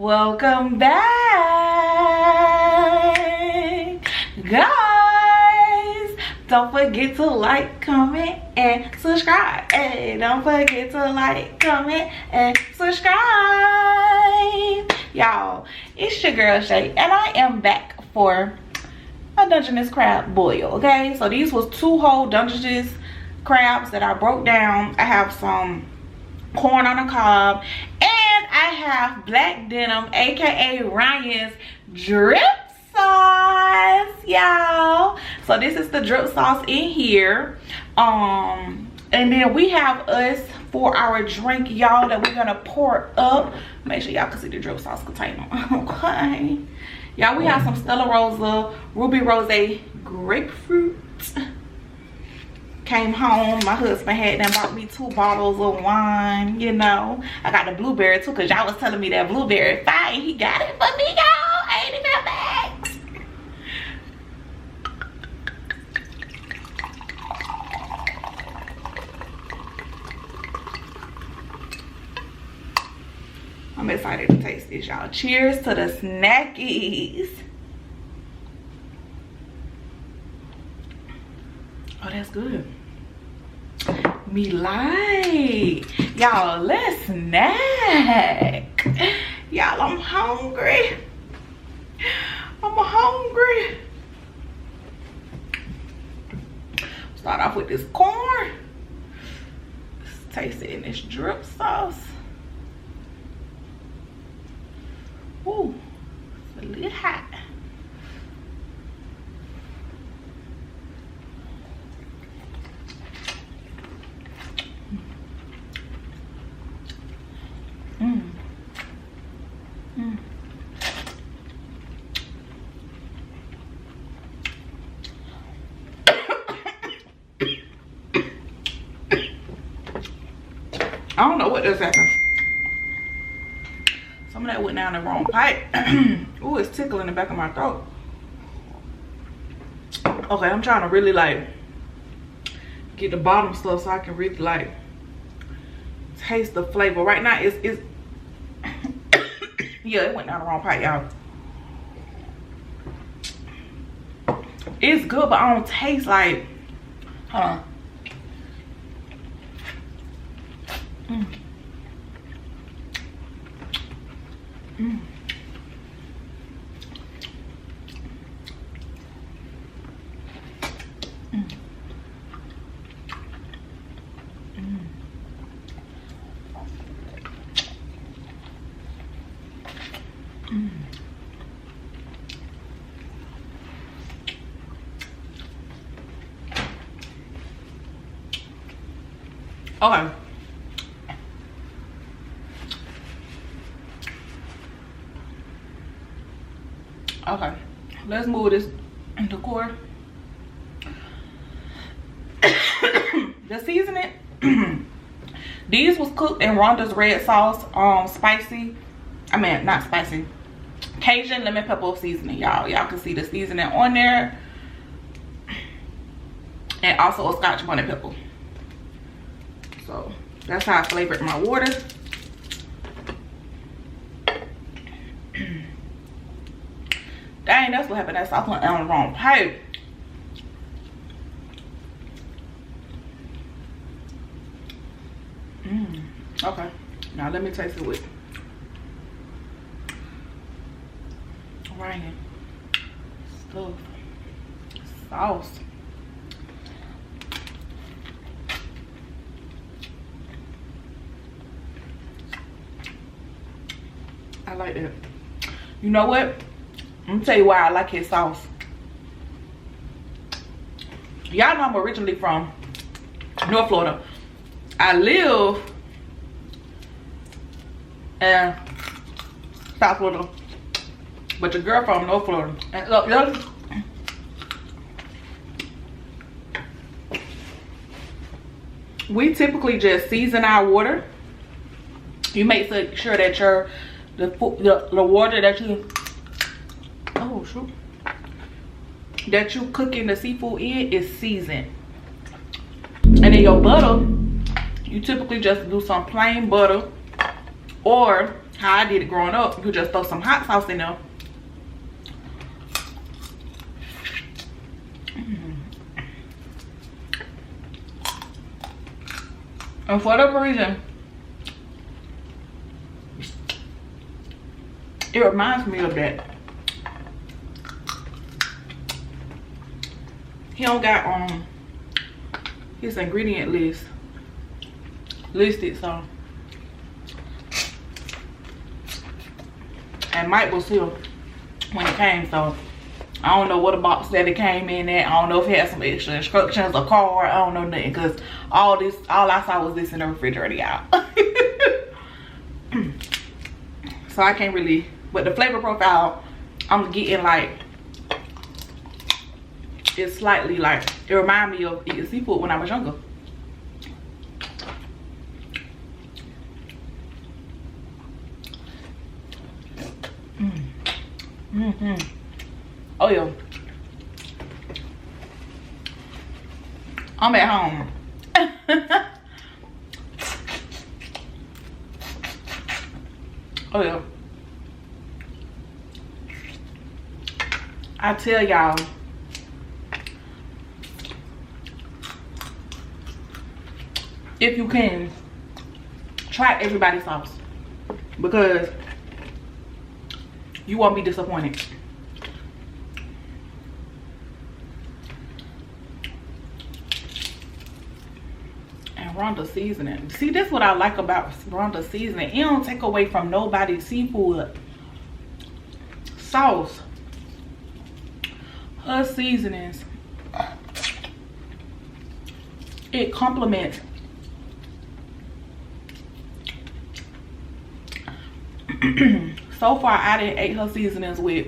welcome back, guys. Don't forget to like, comment, and subscribe. Hey, don't forget to like, comment, and subscribe. Y'all, it's your girl Shay, and I am back for a Dungeness crab boil. Okay, so these was 2 whole Dungeness crabs that I broke down. I have some corn on the cob, and I have black denim, aka Ryan's drip sauce, y'all. So this is the drip sauce in here. And then we have us for our drink, y'all, that we're gonna pour up. Make sure y'all can see the drip sauce container. Okay, y'all, we have some Stella Rosa Ruby Rose grapefruit. Came home, my husband had them bought me 2 bottles of wine, you know. I got the blueberry too, because y'all was telling me that blueberry fine. He got it for me, y'all. 85 bags. I'm excited to taste this, y'all. Cheers to the Snackiessss. Oh, that's good. Me like. Y'all, let's snack. Y'all, I'm hungry. I'm hungry. Start off with this corn. Let's taste it in this drip sauce. Ooh, it's a little hot. I don't know what just happened. Some of that went down the wrong pipe. Ooh, it's tickling the back of my throat. Okay, I'm trying to really like get the bottom stuff so I can really like taste the flavor. Right now it's yeah, it went down the wrong pipe, y'all. It's good, but I don't taste like, hold on. Okay. Okay, let's move this decor. The seasoning. These was cooked in Rhonda's red sauce, spicy. I mean, not spicy. Cajun lemon pepper seasoning, y'all. Y'all can see the seasoning on there. And also a scotch bonnet pepper. So that's how I flavored my water. Dang, that's what happened. That sauce went down the wrong pipe. Okay, now let me taste it with Ryan stuff sauce. I like that. You know what? I'm gonna tell you why I like his sauce. Y'all know I'm originally from North Florida. I live in South Florida, but your girl from North Florida. And look, we typically just season our water. You make sure that the water that you that you cooking the seafood in is seasoned. And then your butter, you typically just do some plain butter or how I did it growing up. You could just throw some hot sauce in there. And for whatever reason, it reminds me of that. He don't got his ingredient list listed, so. And Mike was here when it came, so I don't know what the box that it came in at. I don't know if it had some extra instructions, a card. I don't know nothing, because all I saw was this in the refrigerator, y'all. So I can't really, but the flavor profile I'm getting, like, it's slightly like, it reminds me of eating seafood when I was younger. Oh yeah, I'm at home. Oh yeah, I tell y'all, if you can, try everybody's sauce, because you won't be disappointed. And Rhonda seasoning. See, that's what I like about Rhonda seasoning. It don't take away from nobody's seafood sauce. Her seasonings, it complements so far. I didn't ate her seasonings with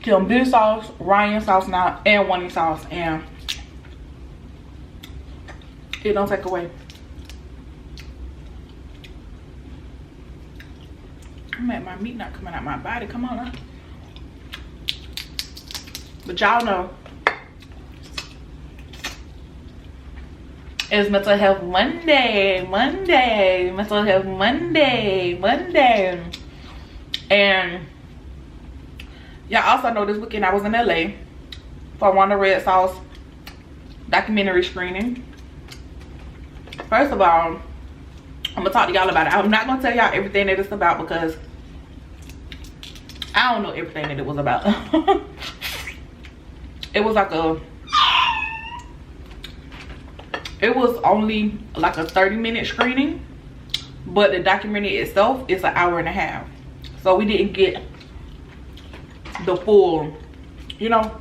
Kimberly sauce, Ryan sauce now, and Winnie sauce, and it don't take away. I'm at my meat not coming out my body. Come on now. But y'all know it's Mental Health Monday. Mental Health Monday. And y'all also know this weekend I was in LA for Wanda Red Sauce documentary screening. First of all, I'm gonna talk to y'all about it. I'm not gonna tell y'all everything that it's about, because I don't know everything that it was about. It was like it was only like a 30-minute screening, but the documentary itself is an hour and a half. So we didn't get the full, you know.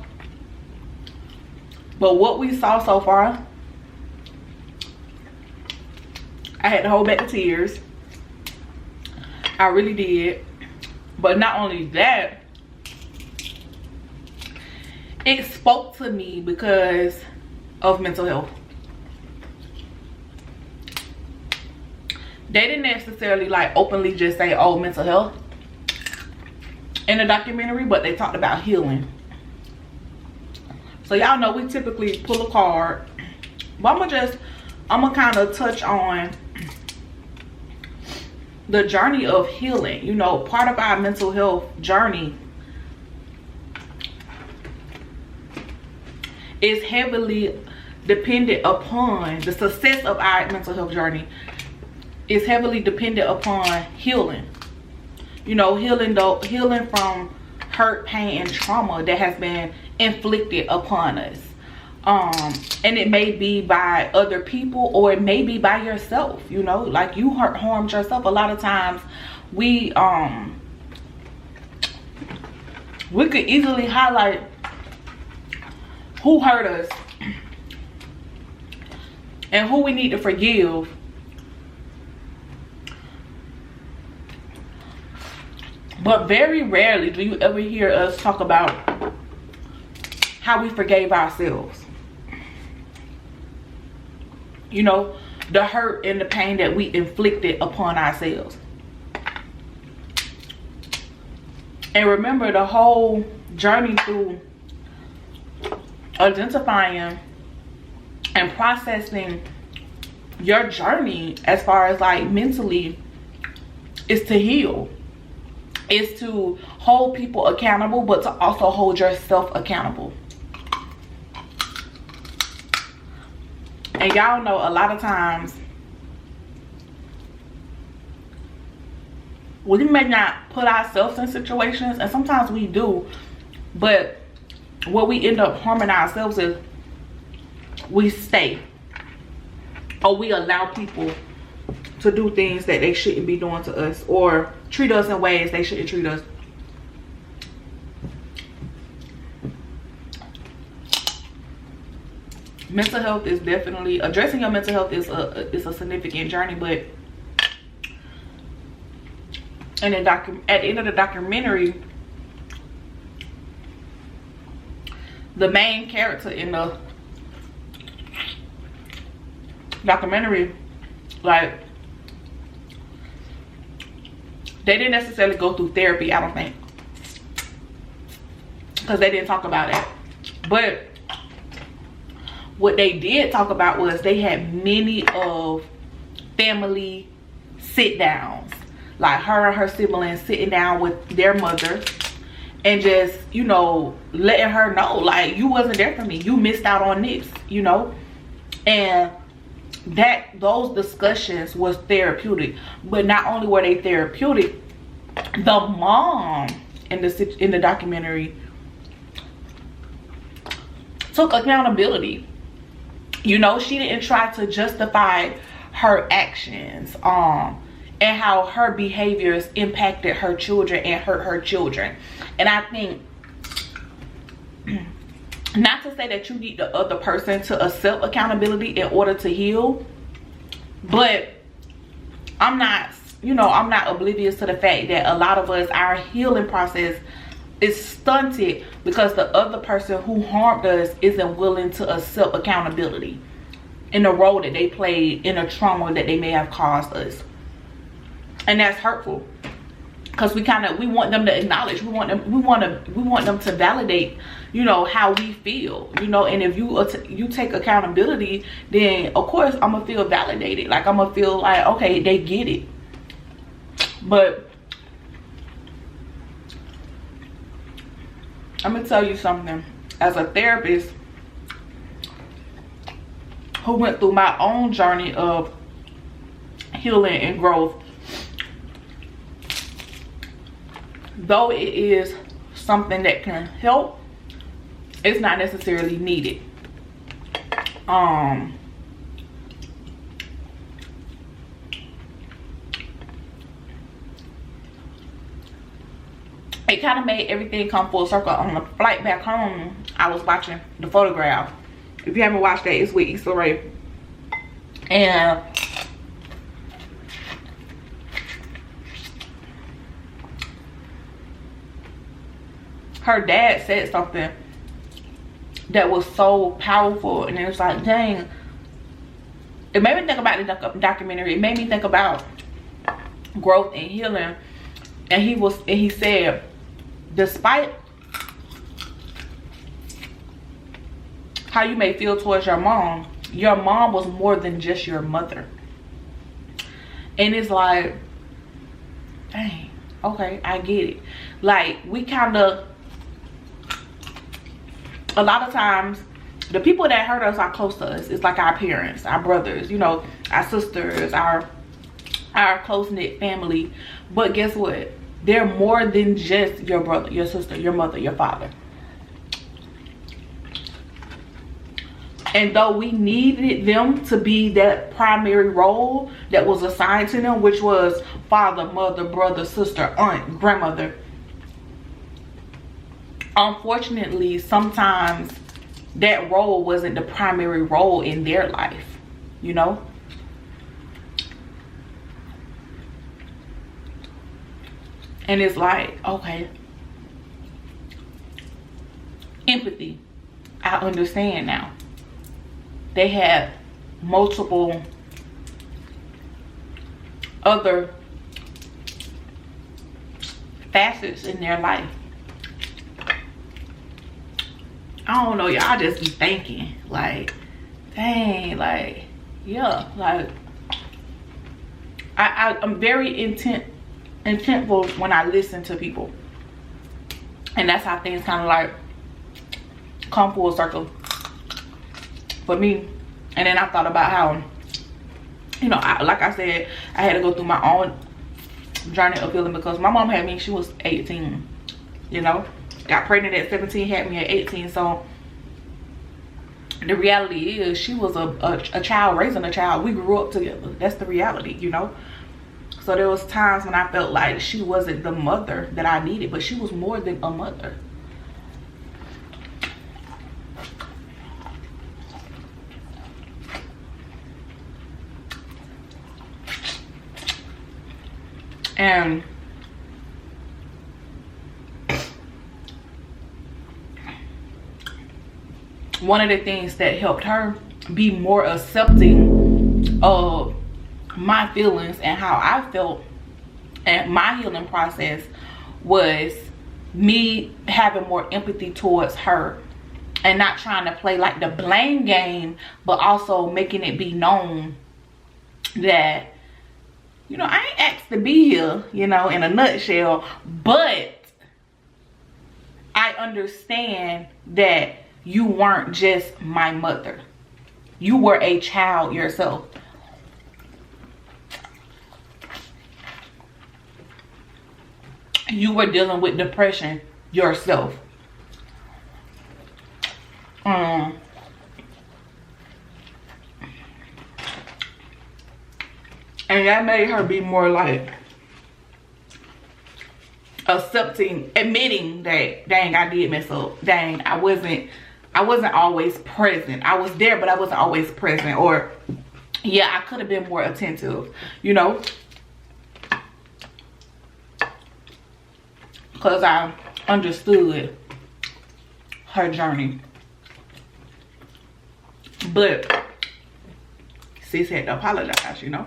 But what we saw so far, I had to hold back the tears. I really did. But not only that, it spoke to me because of mental health. They didn't necessarily like openly just say, oh, mental health in the documentary, but they talked about healing. So y'all know we typically pull a card, but I'm gonna kind of touch on the journey of healing. You know, part of our mental health journey is heavily dependent upon the success of our mental health journey is heavily dependent upon healing. You know, healing from hurt, pain, and trauma that has been inflicted upon us. And it may be by other people, or it may be by yourself. You know, like you harmed yourself. A lot of times we could easily highlight who hurt us and who we need to forgive. But very rarely do you ever hear us talk about how we forgave ourselves. You know, the hurt and the pain that we inflicted upon ourselves. And remember, the whole journey through identifying and processing your journey as far as like mentally is to heal. It's to hold people accountable, but to also hold yourself accountable. And y'all know a lot of times we may not put ourselves in situations, and sometimes we do, but what we end up harming ourselves is we stay, or we allow people to do things that they shouldn't be doing to us, or treat us in ways they shouldn't treat us. Mental health is definitely, addressing your mental health is a significant journey, but and at the end of the documentary, the main character in the documentary, like, they didn't necessarily go through therapy, I don't think, because they didn't talk about it. But what they did talk about was they had many of family sit downs, like her and her siblings sitting down with their mother and just, you know, letting her know, like, you wasn't there for me, you missed out on this, you know. And that those discussions was therapeutic. But not only were they therapeutic, the mom in the documentary took accountability. You know, she didn't try to justify her actions and how her behaviors impacted her children and hurt her children. And I think, not to say that you need the other person to accept accountability in order to heal, but I'm not, you know, I'm not oblivious to the fact that a lot of us, our healing process is stunted because the other person who harmed us isn't willing to accept accountability in the role that they played in a trauma that they may have caused us. And that's hurtful, because we want them to acknowledge, we want them to validate, you know, how we feel, you know. And if you take accountability, then of course I'm gonna feel validated, like I'm gonna feel like, okay, they get it. But I'm gonna tell you something, as a therapist who went through my own journey of healing and growth, though it is something that can help, it's not necessarily needed. It kind of made everything come full circle. On the flight back home, I was watching The Photograph. If you haven't watched that, it's with Issa Rae. And her dad said something that was so powerful, and it was like, dang, it made me think about the documentary. It made me think about growth and healing. And he said, despite how you may feel towards your mom was more than just your mother. And it's like, dang, okay, I get it. Like, we kind of, a lot of times, the people that hurt us are close to us. It's like our parents, our brothers, you know, our sisters, our close-knit family. But guess what? They're more than just your brother, your sister, your mother, your father. And though we needed them to be that primary role that was assigned to them, which was father, mother, brother, sister, aunt, grandmother, unfortunately, sometimes that role wasn't the primary role in their life, you know? And it's like, okay, empathy, I understand now. They had multiple other facets in their life. I don't know, y'all just be thinking, like, dang, like, yeah, like, I'm very intent intentful when I listen to people. And that's how things kind of like come full circle for me. And then I thought about how, you know, like I said, I had to go through my own journey of healing, because my mom had me, she was 18, you know, got pregnant at 17, had me at 18. So the reality is she was a child raising a child. We grew up together. That's the reality, you know. So there was times when I felt like she wasn't the mother that I needed, but she was more than a mother. And one of the things that helped her be more accepting of my feelings and how I felt and my healing process was me having more empathy towards her and not trying to play like the blame game, but also making it be known that, you know, I ain't asked to be here, you know, in a nutshell, but I understand that you weren't just my mother. You were a child yourself. You were dealing with depression yourself. And that made her be more like accepting, admitting that, dang, I did mess up. Dang, I wasn't always present. I was there, but I wasn't always present. Or, yeah, I could have been more attentive, you know, because I understood her journey. But sis had to apologize, you know.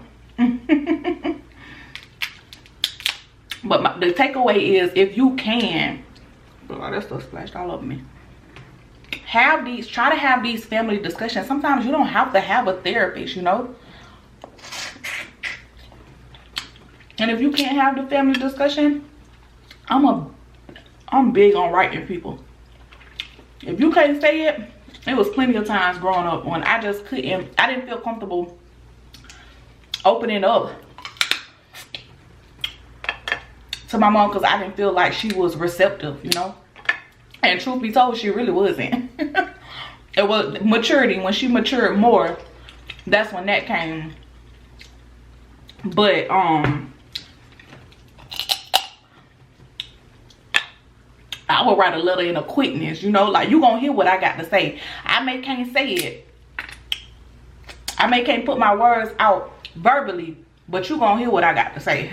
But the takeaway is, if you can, oh, that stuff splashed all over me. Try to have these family discussions. Sometimes you don't have to have a therapist, you know. And if you can't have the family discussion, I'm big on writing people. If you can't say it, there was plenty of times growing up when I just couldn't, I didn't feel comfortable opening up to my mom, because I didn't feel like she was receptive, you know. And truth be told, she really wasn't. It was maturity. When she matured more, that's when that came. But I would write a letter in a quickness, you know, like, you gonna hear what I got to say. I may can't say it, I may can't put my words out verbally, but you gonna hear what I got to say.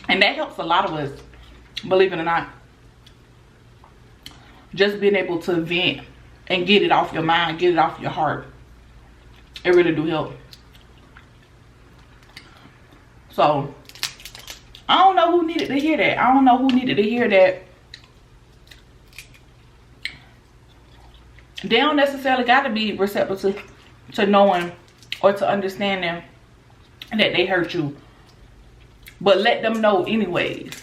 And that helps a lot of us, believe it or not. Just being able to vent and get it off your mind, get it off your heart. It really do help. So, I don't know who needed to hear that. I don't know who needed to hear that. They don't necessarily got to be receptive to knowing or to understanding that they hurt you. But let them know anyways.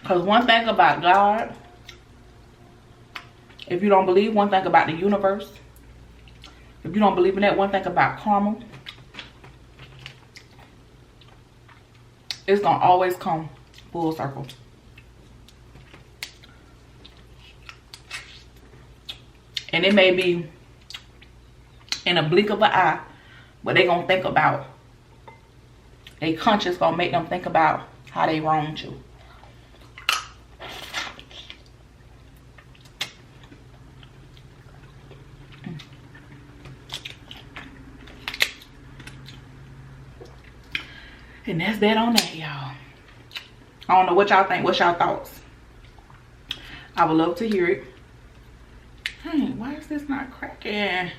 Because one thing about God, if you don't believe, one thing about the universe, if you don't believe in that, one thing about karma, it's going to always come full circle. And it may be in a blink of an eye, but they going to think about, they conscious going to make them think about how they wronged you. And that's that on that, y'all. I don't know what y'all think. What's y'all thoughts? I would love to hear it. Hey, why is this not cracking?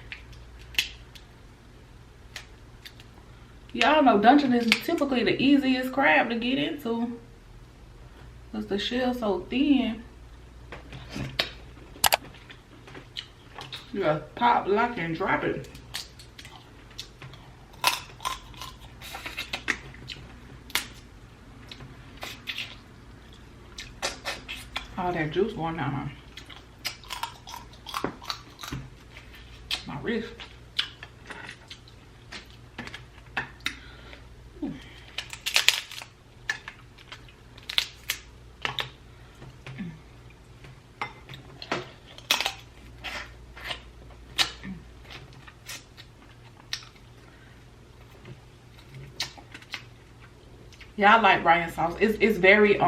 Y'all know Dungeness is typically the easiest crab to get into, because the shell's so thin. You gotta pop, lock, and drop it. All that juice going down my wrist. Ooh. Yeah, I like Brian sauce. It's very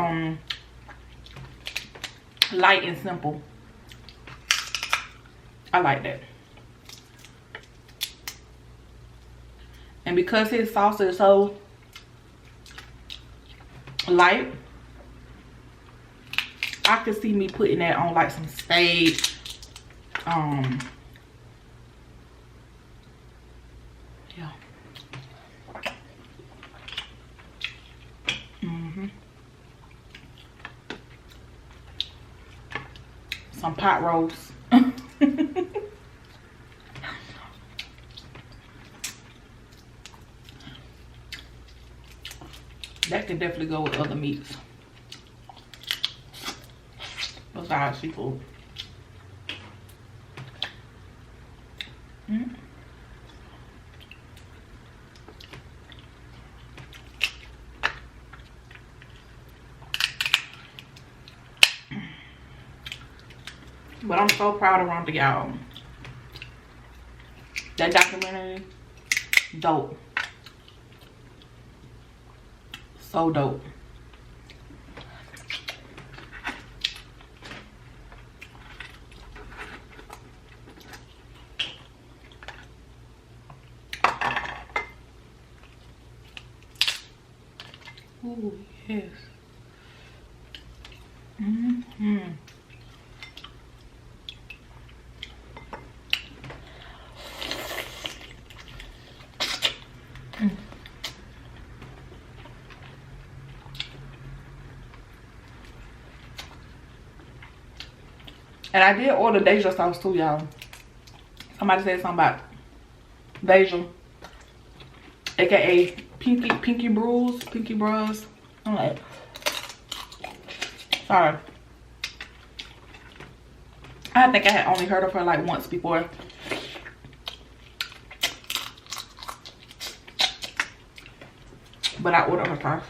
light and simple. I like that. And because his sauce is so light, I could see me putting that on like some steak. Yeah. Some pot roast. That could definitely go with other meats besides seafood. But I'm so proud of Rhonda, y'all. That documentary, dope. So dope. Ooh, yes. And I did order Deja sauce too, y'all. Somebody said something about Deja, aka Pinky Bros. I'm like, sorry. I think I had only heard of her like once before. But I ordered her sauce.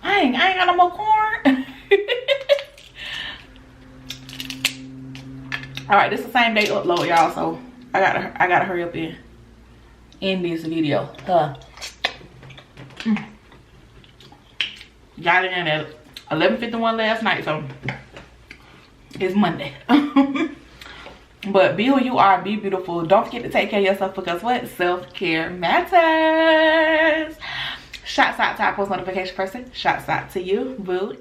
I ain't got no more corn. All right, this is the same day upload, y'all, so I gotta hurry up and end this video. Got it in at 11:51 last night, so it's Monday. But be who you are, be beautiful. Don't forget to take care of yourself, because what? Self-care matters. Shouts out to our post notification person. Shouts out to you, boo.